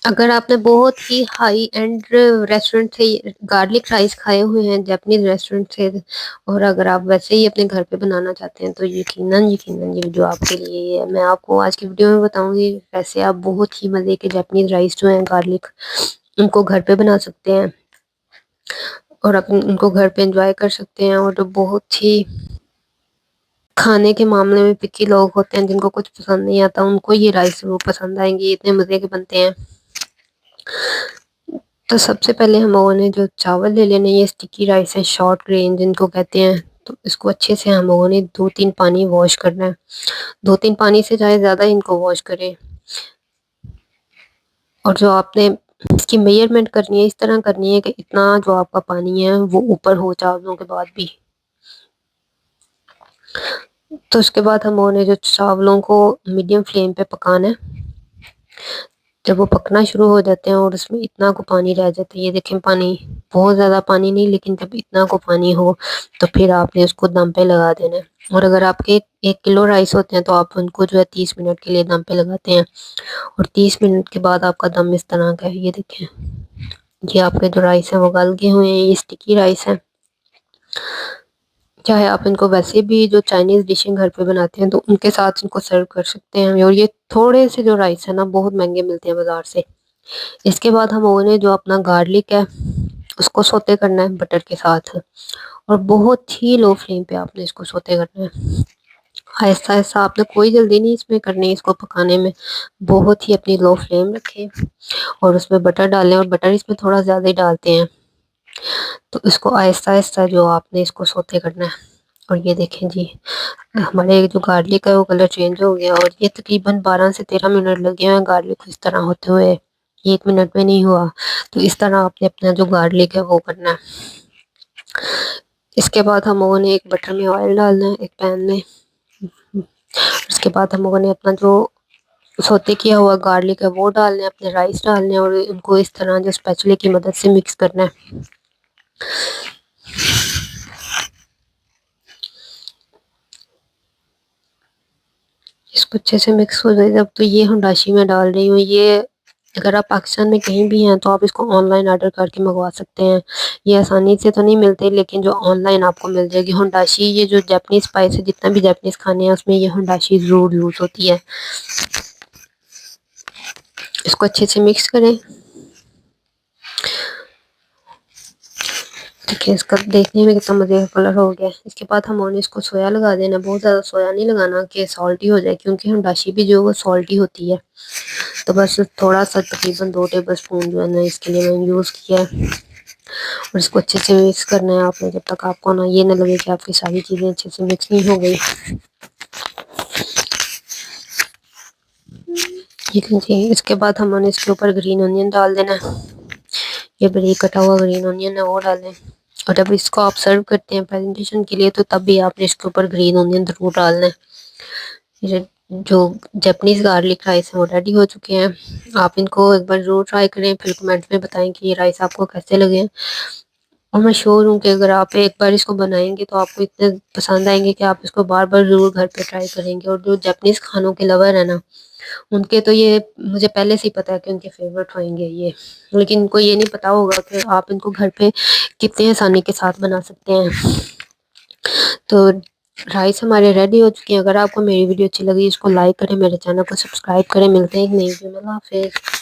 اگر آپ نے بہت ہی ہائی اینڈ ریسٹورینٹ سے گارلک رائس کھائے ہوئے ہیں جاپنیز ریسٹورینٹ سے، اور اگر آپ ویسے ہی اپنے گھر پہ بنانا چاہتے ہیں تو یقیناً یہ ویڈیو آپ کے لیے ہے۔ میں آپ کو آج کی ویڈیو میں بتاؤں گی ویسے آپ بہت ہی مزے کے جاپنیز رائس جو ہیں گارلک، ان کو گھر پہ بنا سکتے ہیں اور ان کو گھر پہ انجوائے کر سکتے ہیں۔ اور جو بہت ہی کھانے کے معاملے میں پکی لوگ ہوتے ہیں، جن کو کچھ پسند نہیں آتا، ان کو یہ رائس ضرور پسند آئیں گے، اتنے مزے کے بنتے ہیں۔ تو سب سے پہلے ہم لوگوں نے جو چاول لے لینے، یہ اسٹکی رائس ہے، شارٹ گرین جن کو کہتے ہیں۔ تو اس کو اچھے سے ہم لوگوں نے 2-3 پانی واش کرنا ہے، 2-3 پانی سے چاہے زیادہ ان کو واش کریں۔ اور جو آپ نے اس کی میجرمنٹ کرنی ہے، اس طرح کرنی ہے کہ اتنا جو آپ کا پانی ہے وہ اوپر ہو چاولوں کے بعد بھی۔ تو اس کے بعد ہم لوگوں نے جو چاولوں کو میڈیم فلیم پہ پکانا ہے، جب وہ پکنا شروع ہو جاتے ہیں اور اس میں اتنا کو پانی رہ جاتا ہے، یہ دیکھیں پانی بہت زیادہ پانی نہیں، لیکن جب اتنا کو پانی ہو تو پھر آپ نے اس کو دم پہ لگا دینا ہے۔ اور اگر آپ کے 1 کلو رائس ہوتے ہیں تو آپ ان کو جو ہے 30 منٹ کے لیے دم پہ لگاتے ہیں، اور 30 منٹ کے بعد آپ کا دم اس طرح کا ہے، یہ دیکھیں یہ آپ کے جو رائس ہیں وہ گل گئے ہوئے ہیں، یہ اسٹکی رائس ہیں۔ چاہے آپ ان کو ویسے بھی جو چائنیز ڈشیں گھر پہ بناتے ہیں تو ان کے ساتھ ان کو سرو کر سکتے ہیں، اور یہ تھوڑے سے جو رائس ہیں نا بہت مہنگے ملتے ہیں بازار سے۔ اس کے بعد ہم لوگوں نے جو اپنا گارلک ہے اس کو سوتے کرنا ہے بٹر کے ساتھ، اور بہت ہی لو فلیم پہ آپ نے اس کو سوتے کرنا ہے، آہستہ آہستہ۔ آپ نے کوئی جلدی نہیں اس میں کرنی، اس کو پکانے میں بہت ہی اپنی لو فلیم رکھیں، اور اس میں بٹر ڈالیں، اور بٹر اس میں تھوڑا زیادہ ہی ڈالتے ہیں۔ تو اس کو آہستہ آہستہ جو آپ نے اس کو سوتے کرنا ہے۔ اور یہ دیکھیں جی ہمارے جو گارلک ہے وہ کلر چینج ہو گیا، اور یہ تقریباً 12 سے 13 منٹ لگے ہوئے ہیں گارلک اس طرح ہوتے ہوئے، 1 منٹ میں نہیں ہوا۔ تو اس طرح آپ نے اپنا جو گارلک ہے وہ کرنا ہے۔ اس کے بعد ہم لوگوں نے ایک بٹر میں آئل ڈالنا ہے ایک پین میں، اس کے بعد ہم لوگوں نے اپنا جو سوتے کیا ہوا گارلک ہے وہ ڈالنا ہے، اپنے رائس ڈالنے ہیں، اور ان کو اس طرح جو اسپیچولے کی مدد سے مکس کرنا ہے۔ اس کو اچھے سے مکس ہو جائے جب، تو یہ ہنڈاشی میں ڈال رہی ہوں۔ یہ اگر آپ پاکستان میں کہیں بھی ہیں تو آپ اس کو آن لائن آرڈر کر کے منگوا سکتے ہیں، یہ آسانی سے تو نہیں ملتے، لیکن جو آن لائن آپ کو مل جائے گی ہنڈاشی۔ یہ جو جاپنیز اسپائس ہے، جتنا بھی جاپنیز کھانے ہیں اس میں یہ ہنڈاشی ضرور یوز ہوتی ہے۔ اس کو اچھے سے مکس کریں، دیکھیں اس کا دیکھنے میں کتنا مزے کا کلر ہو گیا۔ اس کے بعد ہم اس کو سویا لگا دینا، بہت زیادہ سویا نہیں لگانا کہ سالٹی ہو جائے، کیونکہ ہنڈاشی بھی جو ہے وہ سالٹی ہوتی ہے۔ تو بس تھوڑا سا تقریباً 2 ٹیبل اسپون جو ہے نا اس کے لیے میں نے یوز کیا ہے، اور اس کو اچھے سے مکس کرنا ہے آپ نے جب تک آپ کو نا یہ نہ لگے کہ آپ کی ساری چیزیں اچھے سے مکس نہیں ہو گئی۔ اس کے بعد ہم نے اس کے اوپر گرین انین ڈال دینا ہے، یہ بریک کٹا ہوا گرین انین ہے وہ ڈالیں۔ اور جب اس کو آپ سرو کرتے ہیں پریزنٹیشن کے لیے تو تب بھی آپ نے اس کے اوپر گرین انین ضرور ڈالنا ہے۔ جو جاپنیز گارلک رائس ہیں وہ ریڈی ہو چکے ہیں، آپ ان کو ایک بار ضرور ٹرائی کریں، پھر کمنٹ میں بتائیں کہ یہ رائس آپ کو کیسے لگے ہیں۔ اور میں شیور ہوں کہ اگر آپ ایک بار اس کو بنائیں گے تو آپ کو اتنے پسند آئیں گے کہ آپ اس کو بار بار ضرور گھر پہ ٹرائی کریں گے۔ اور جو جاپنیز کھانوں کے لور ہیں نا، ان کے تو یہ مجھے پہلے سے ہی پتا ہے کہ ان کے فیورٹ ہوئیں گے یہ، لیکن ان کو یہ نہیں پتا ہوگا کہ آپ ان کو گھر پہ کتنے آسانی کے ساتھ بنا سکتے ہیں۔ تو رائس ہمارے ریڈی ہو چکی ہیں۔ اگر آپ کو میری ویڈیو اچھی لگی اس کو لائک کریں، میرے چینل کو سبسکرائب کریں۔ ملتے ہیں ایک نئی ویڈیو میں، اللہ حافظ۔